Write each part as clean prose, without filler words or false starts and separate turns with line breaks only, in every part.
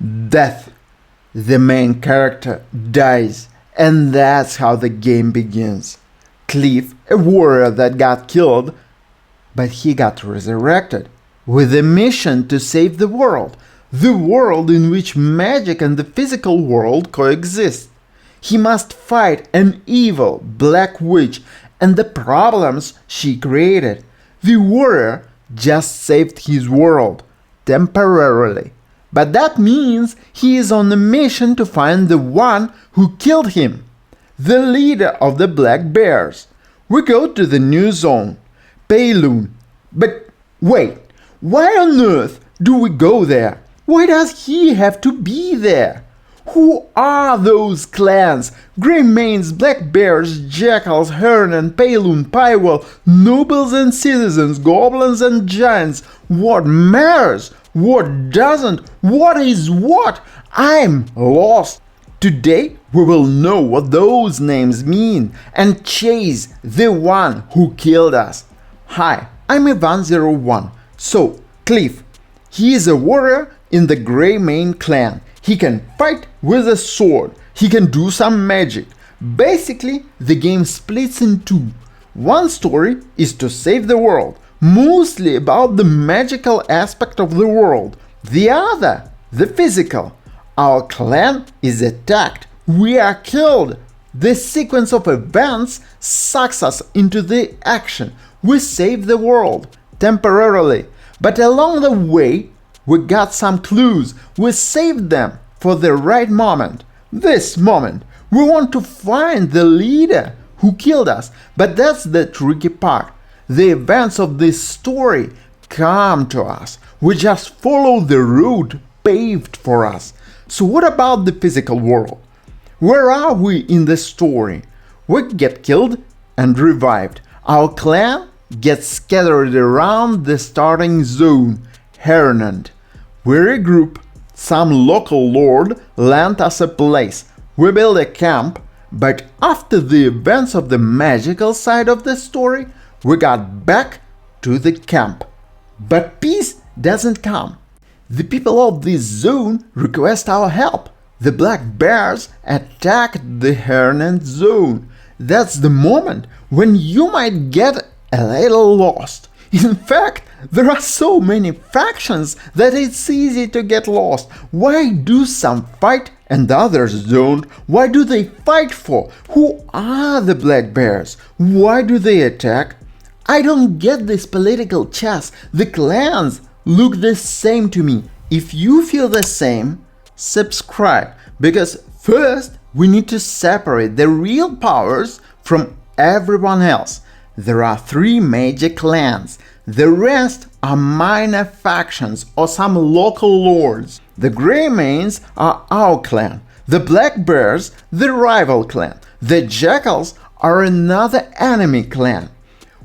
Death. The main character dies, and that's how the game begins. Kliff, a warrior that got killed, but he got resurrected with a mission to save the world in which magic and the physical world coexist. He must fight an evil black witch and the problems she created. The warrior just saved his world, temporarily. But that means he is on a mission to find the one who killed him, the leader of the Black Bears. We go to the new zone, Pailune. But wait, why on earth do we go there? Why does he have to be there? Who are those clans? Greymanes, Black Bears, Jackals, Hernand, Pailune, Pywel, nobles and citizens, goblins and giants. What matters? What doesn't? What is what? I'm lost. Today we will know what those names mean and chase the one who killed us. Hi, I'm Ivan01. So, Kliff, he is a warrior in the Greymane clan. He can fight with a sword. He can do some magic. Basically, the game splits in two. One story is to save the world, mostly about the magical aspect of the world. The other, the physical. Our clan is attacked. We are killed. The sequence of events sucks us into the action. We save the world, temporarily. But along the way, we got some clues. We saved them for the right moment. This moment. We want to find the leader who killed us. But that's the tricky part. The events of this story come to us. We just follow the route paved for us. So what about the physical world? Where are we in the story? We get killed and revived. Our clan gets scattered around the starting zone, Hernand. We regroup. Some local lord lent us a place. We build a camp, but after the events of the magical side of the story, we got back to the camp. But peace doesn't come. The people of this zone request our help. The Black Bears attacked the Hernand zone. That's the moment when you might get a little lost. In fact, there are so many factions that it's easy to get lost. Why do some fight and others don't? Why do they fight for? Who are the Black Bears? Why do they attack? I don't get this political chess. The clans look the same to me. If you feel the same, subscribe, because first we need to separate the real powers from everyone else. There are 3 major clans. The rest are minor factions or some local lords. The Greymanes are our clan. The Black Bears, the rival clan. The Jackals are another enemy clan.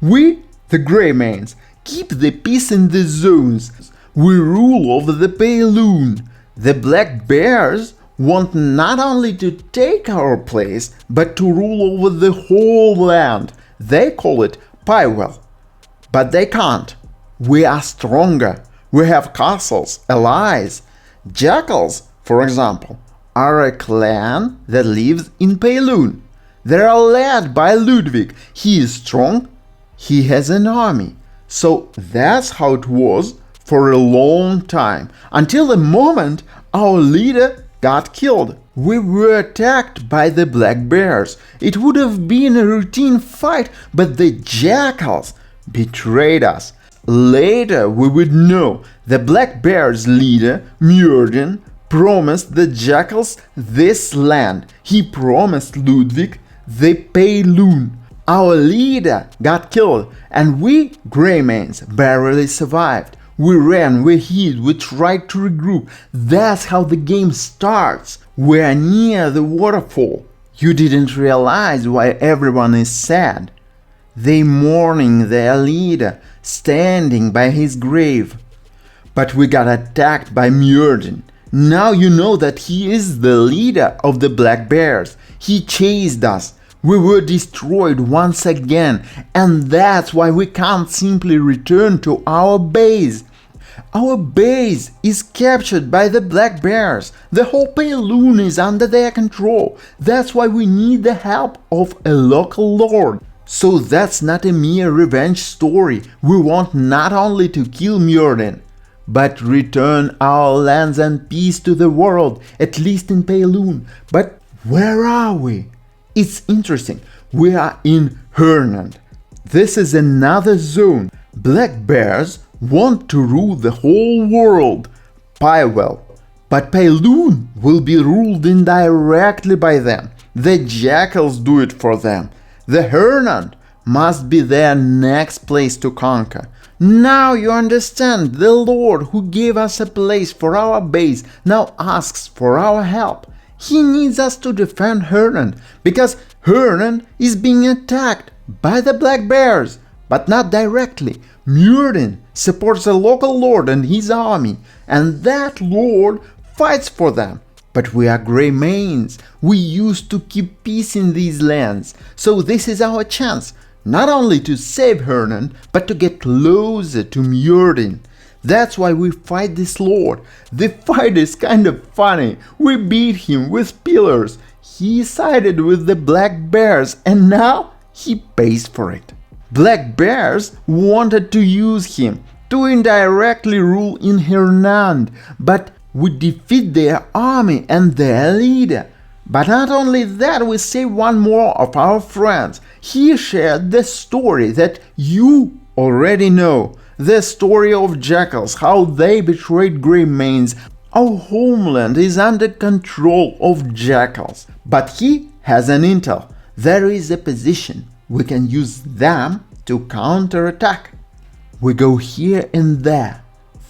We, the Greymanes, keep the peace in the zones. We rule over the Pailune. The Black Bears want not only to take our place, but to rule over the whole land. They call it Pywel. But they can't. We are stronger. We have castles, allies. Jackals, for example, are a clan that lives in Pailune. They are led by Ludwig. He is strong. He has an army. So that's how it was for a long time, until the moment our leader got killed. We were attacked by the Black Bears. It would have been a routine fight, but the Jackals betrayed us. Later we would know the Black Bears leader, Mjordan, promised the Jackals this land. He promised Ludwig the Pailune. Our leader got killed, and we, Greymanes, barely survived. We ran, we hid, we tried to regroup. That's how the game starts. We are near the waterfall. You didn't realize why everyone is sad. They mourning their leader, standing by his grave. But we got attacked by Mjordan. Now you know that he is the leader of the Black Bears. He chased us. We were destroyed once again, and that's why we can't simply return to our base. Our base is captured by the black bears. The whole Pailune is under their control. That's why we need the help of a local lord. So that's not a mere revenge story. We want not only to kill Mjolnir, but return our lands and peace to the world, at least in Pailune. But where are we? It's interesting. We are in Hernand. This is another zone. Black bears want to rule the whole world, Pywel. But Pailune will be ruled indirectly by them. The Jackals do it for them. The Hernand must be their next place to conquer. Now you understand, the Lord who gave us a place for our base now asks for our help. He needs us to defend Hernand, because Hernand is being attacked by the black bears, but not directly. Mjolnir supports a local lord and his army, and that lord fights for them. But we are Greymanes. We used to keep peace in these lands, so this is our chance, not only to save Hernand, but to get closer to Mjolnir. That's why we fight this lord. The fight is kind of funny. We beat him with pillars. He sided with the black bears, and now he pays for it. Black bears wanted to use him to indirectly rule in Hernand, but we defeat their army and their leader. But not only that, we save one more of our friends. He shared the story that you already know. The story of Jackals, how they betrayed Greymanes. Our homeland is under control of Jackals. But he has an intel. There is a position. We can use them to counterattack. We go here and there.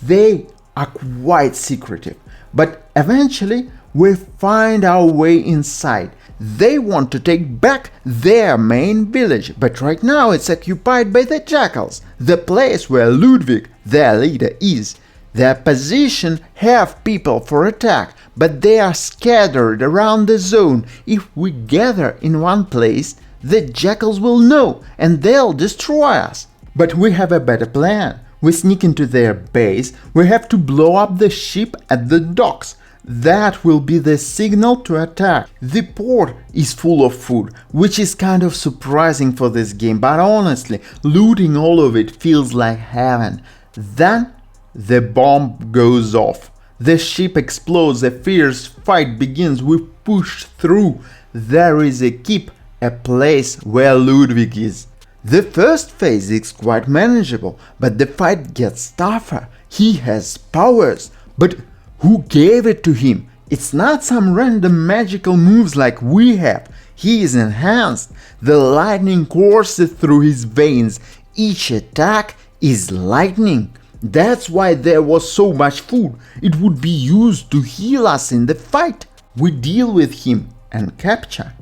They are quite secretive, but eventually we find our way inside. They want to take back their main village, but right now it's occupied by the Jackals, the place where Ludwig, their leader, is. Their position have people for attack, but they are scattered around the zone. If we gather in one place, the Jackals will know and they'll destroy us. But we have a better plan. We sneak into their base. We have to blow up the ship at the docks. That will be the signal to attack. The port is full of food, which is kind of surprising for this game, but honestly, looting all of it feels like heaven. Then the bomb goes off. The ship explodes, a fierce fight begins, we push through. There is a keep, a place where Ludwig is. The first phase is quite manageable, but the fight gets tougher. He has powers, but who gave it to him? It's not some random magical moves like we have. He is enhanced. The lightning courses through his veins. Each attack is lightning. That's why there was so much food. It would be used to heal us in the fight. We deal with him and capture.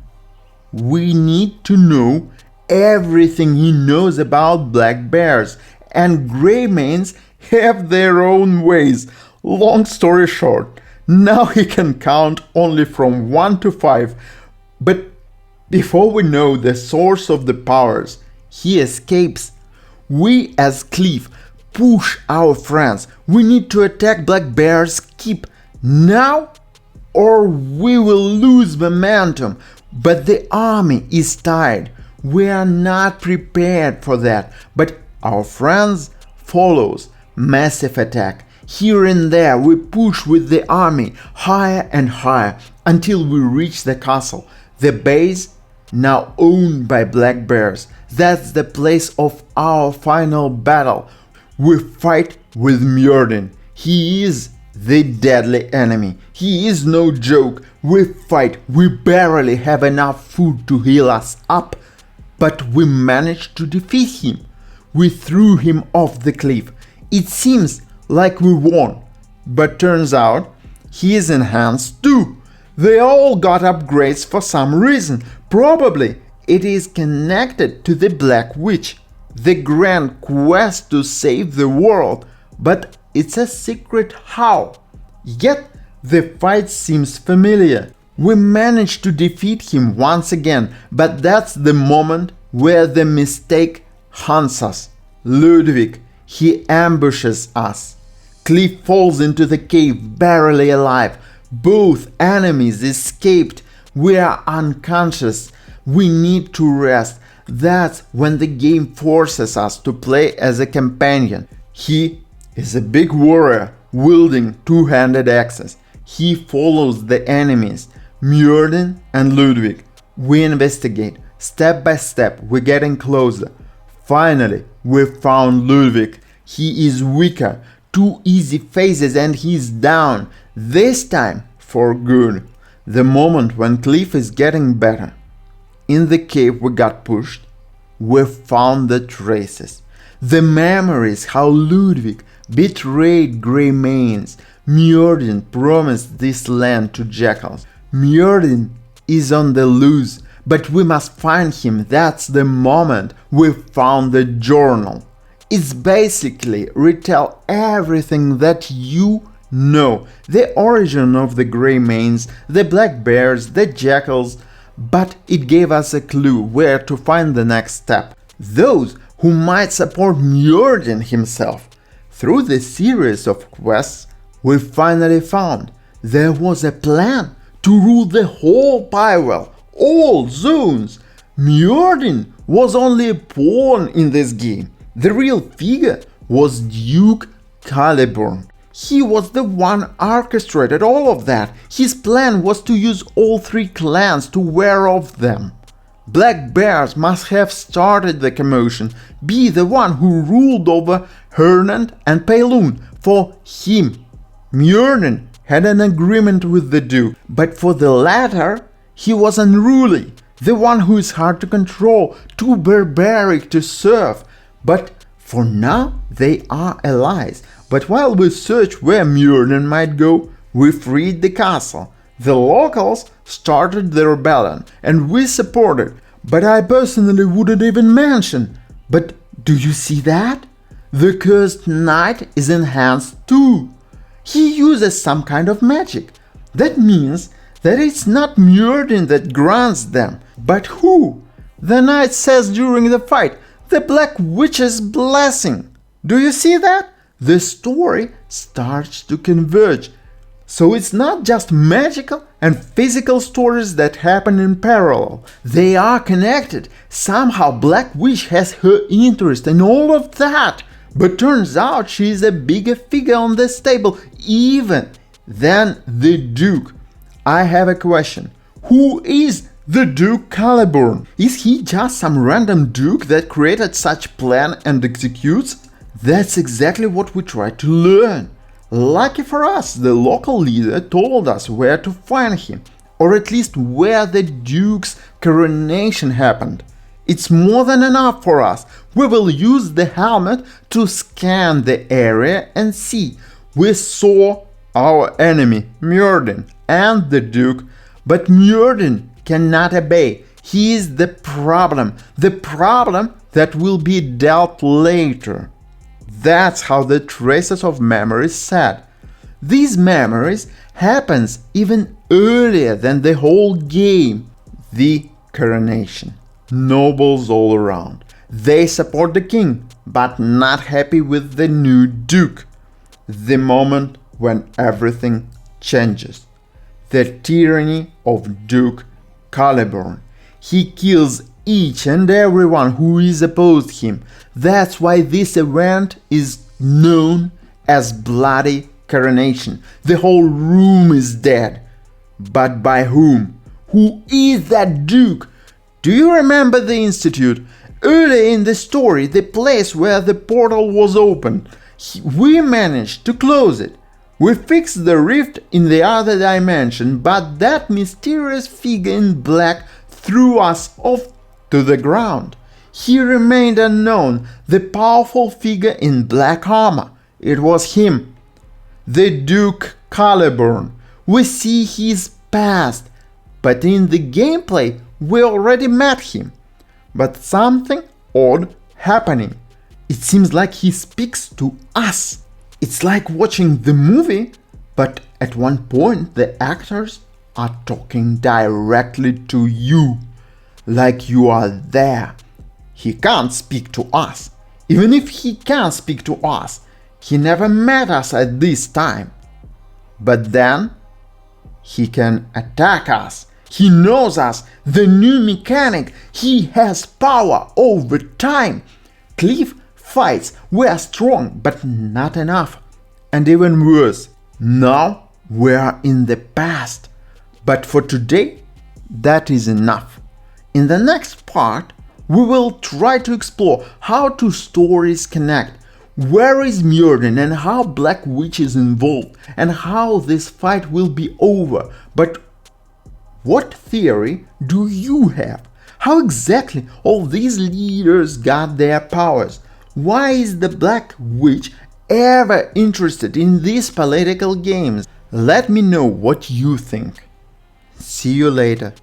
We need to know everything he knows about black bears, and Greymanes have their own ways. Long story short, now he can count only from 1 to 5, but before we know the source of the powers, he escapes. We as Kliff push our friends. We need to attack Black Bear's keep now or we will lose momentum. But the army is tired. We are not prepared for that, but our friends follows. Massive attack. Here and there we push with the army higher and higher until we reach the castle, the base now owned by black bears. That's the place of our final battle. We fight with Mjolnir. He is the deadly enemy. He is no joke. We fight. We barely have enough food to heal us up, but we managed to defeat him. We threw him off the cliff. It seems like we won, but turns out he is enhanced too. They all got upgrades for some reason. Probably it is connected to the Black Witch, the grand quest to save the world, but it's a secret how. Yet the fight seems familiar. We managed to defeat him once again, but that's the moment where the mistake haunts us. Ludwig, he ambushes us. Kliff falls into the cave barely alive. Both enemies escaped. We are unconscious. We need to rest. That's when the game forces us to play as a companion. He is a big warrior wielding two-handed axes. He follows the enemies, Mjolnir and Ludwig. We investigate. Step by step, we're getting closer. Finally, we found Ludwig. He is weaker. 2 easy phases and he's down. This time, for good. The moment when Kliff is getting better. In the cave we got pushed. We found the traces. The memories how Ludwig betrayed Greymanes. Mjolnir promised this land to Jackals. Mjolnir is on the loose, but we must find him. That's the moment we found the journal. It's basically retell everything that you know. The origin of the Greymanes, the Black Bears, the Jackals, but it gave us a clue where to find the next step. Those who might support Mjolnir himself. Through the series of quests, we finally found there was a plan to rule the whole Pywel, all zones. Mjolnir was only a pawn in this game. The real figure was Duke Caliburn. He was the one orchestrated all of that. His plan was to use all 3 clans to wear off them. Black Bears must have started the commotion, be the one who ruled over Hernand and Pailune. For him, Mjolnir had an agreement with the Duke, but for the latter, he was unruly, the one who is hard to control, too barbaric to serve. But for now, they are allies. But while we search where Mjolnir might go, we freed the castle. The locals started the rebellion, and we supported. But I personally wouldn't even mention. But do you see that? The cursed knight is enhanced too. He uses some kind of magic. That means that it's not Mjolnir that grants them. But who? The knight says during the fight, the Black Witch's blessing. Do you see that? The story starts to converge. So it's not just magical and physical stories that happen in parallel. They are connected. Somehow Black Witch has her interest in all of that. But turns out she is a bigger figure on this table even than the Duke. I have a question. Who is the Duke Caliburn? Is he just some random Duke that created such plan and executes? That's exactly what we tried to learn. Lucky for us, the local leader told us where to find him, or at least where the Duke's coronation happened. It's more than enough for us. We will use the helmet to scan the area and see. We saw our enemy, Mjolnir, and the Duke, but Mjolnir cannot obey. He is the problem that will be dealt later. That's how the traces of memories said. These memories happens even earlier than the whole game. The coronation. Nobles all around. They support the king, but not happy with the new duke. The moment when everything changes. The tyranny of Duke Caliburn. He kills each and everyone who is opposed him. That's why this event is known as Bloody Coronation. The whole room is dead. But by whom? Who is that Duke? Do you remember the Institute? Early in the story, the place where the portal was opened. We managed to close it. We fixed the rift in the other dimension, but that mysterious figure in black threw us off to the ground. He remained unknown, the powerful figure in black armor. It was him, the Duke Caliburn. We see his past, but in the gameplay we already met him. But something odd happening. It seems like he speaks to us. It's like watching the movie, but at one point the actors are talking directly to you, like you are there. He can't speak to us. Even if he can speak to us, He never met us at this time. But then he can attack us. He knows us, the new mechanic. He has power over time. Kliff fights were strong, but not enough. And even worse, now we are in the past. But for today, that is enough. In the next part, we will try to explore how two stories connect, where is Hernand and how Black Witch is involved, and how this fight will be over. But what theory do you have? How exactly all these leaders got their powers? Why is the Black Witch ever interested in these political games? Let me know what you think. See you later.